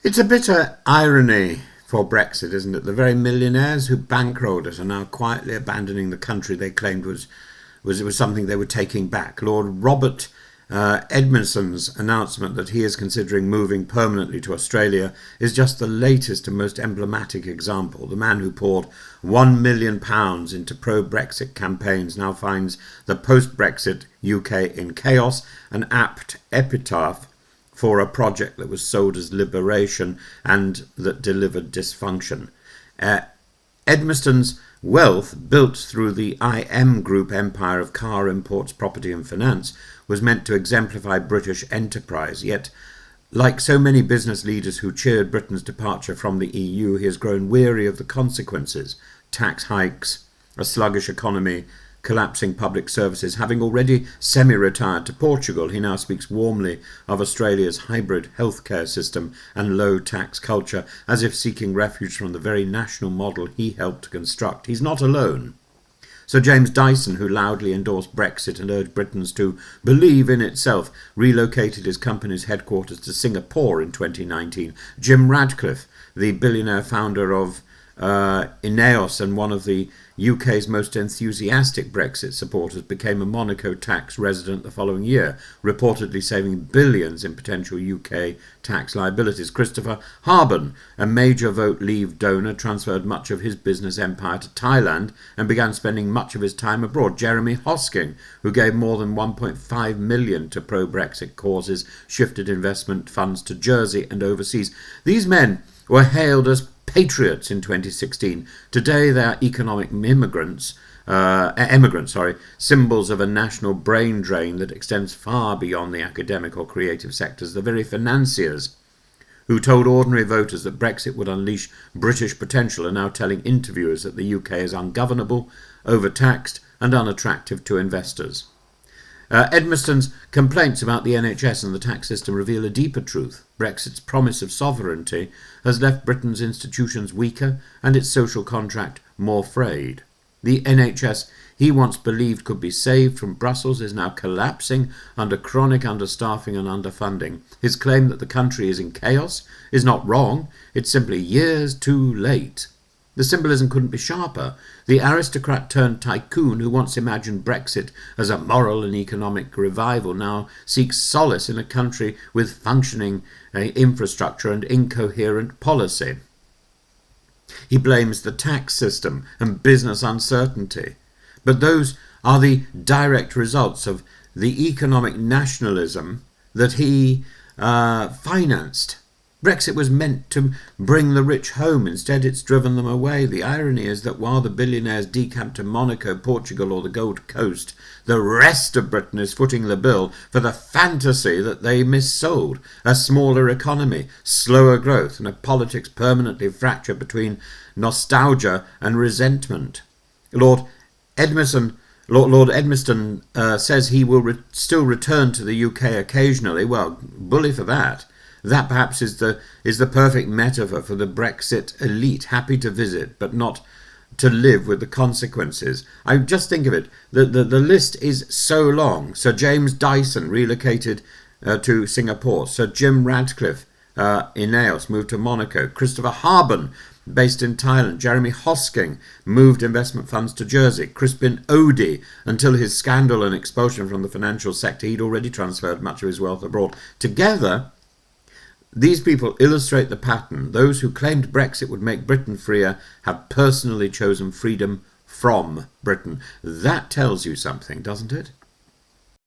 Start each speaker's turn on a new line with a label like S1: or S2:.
S1: It's a bitter irony for Brexit, isn't it? The very millionaires who bankrolled it are now quietly abandoning the country they claimed was something they were taking back. Lord Robert Edmiston's announcement that he is considering moving permanently to Australia is just the latest and most emblematic example. The man who poured £1 million into pro-Brexit campaigns now finds the post-Brexit UK in chaos, an apt epitaph for a project that was sold as liberation and that delivered dysfunction. Edmiston's wealth, built through the IM Group empire of car imports, property and finance, was meant to exemplify British enterprise. Yet, like so many business leaders who cheered Britain's departure from the EU, he has grown weary of the consequences: tax hikes, a sluggish economy, collapsing public services. Having already semi-retired to Portugal, he now speaks warmly of Australia's hybrid healthcare system and low tax culture, as if seeking refuge from the very national model he helped to construct. He's not alone. Sir James Dyson, who loudly endorsed Brexit and urged Britons to believe in itself, relocated his company's headquarters to Singapore in 2019. Jim Radcliffe, the billionaire founder of Ineos and one of the UK's most enthusiastic Brexit supporters, became a Monaco tax resident the following year, reportedly saving billions in potential UK tax liabilities. Christopher Harben, a major Vote Leave donor, transferred much of his business empire to Thailand and began spending much of his time abroad. Jeremy Hosking, who gave more than 1.5 million to pro-Brexit causes, shifted investment funds to Jersey and overseas. These men were hailed as patriots in 2016. Today they are economic emigrants, symbols of a national brain drain that extends far beyond the academic or creative sectors. The very financiers who told ordinary voters that Brexit would unleash British potential are now telling interviewers that the UK is ungovernable, overtaxed and unattractive to investors. Edmiston's complaints about the NHS and the tax system reveal a deeper truth. Brexit's promise of sovereignty has left Britain's institutions weaker and its social contract more frayed. The NHS he once believed could be saved from Brussels is now collapsing under chronic understaffing and underfunding. His claim that the country is in chaos is not wrong, it's simply years too late. The symbolism couldn't be sharper. The aristocrat turned tycoon who once imagined Brexit as a moral and economic revival now seeks solace in a country with functioning infrastructure and incoherent policy. He blames the tax system and business uncertainty. But those are the direct results of the economic nationalism that he financed. Brexit was meant to bring the rich home. Instead, it's driven them away. The irony is that while the billionaires decamp to Monaco, Portugal or the Gold Coast, the rest of Britain is footing the bill for the fantasy that they missold: a smaller economy, slower growth, and a politics permanently fractured between nostalgia and resentment. Lord Edmiston says he will still return to the UK occasionally. Well, bully for that. That perhaps is the perfect metaphor for the Brexit elite, happy to visit but not to live with the consequences. I just think of it, the list is so long. Sir James Dyson relocated to Singapore. Sir Jim Radcliffe, Ineos, moved to Monaco. Christopher Harben, based in Thailand. Jeremy Hosking moved investment funds to Jersey. Crispin Odey, until his scandal and expulsion from the financial sector, he'd already transferred much of his wealth abroad. Together, these people illustrate the pattern. Those who claimed Brexit would make Britain freer have personally chosen freedom from Britain. That tells you something, doesn't it?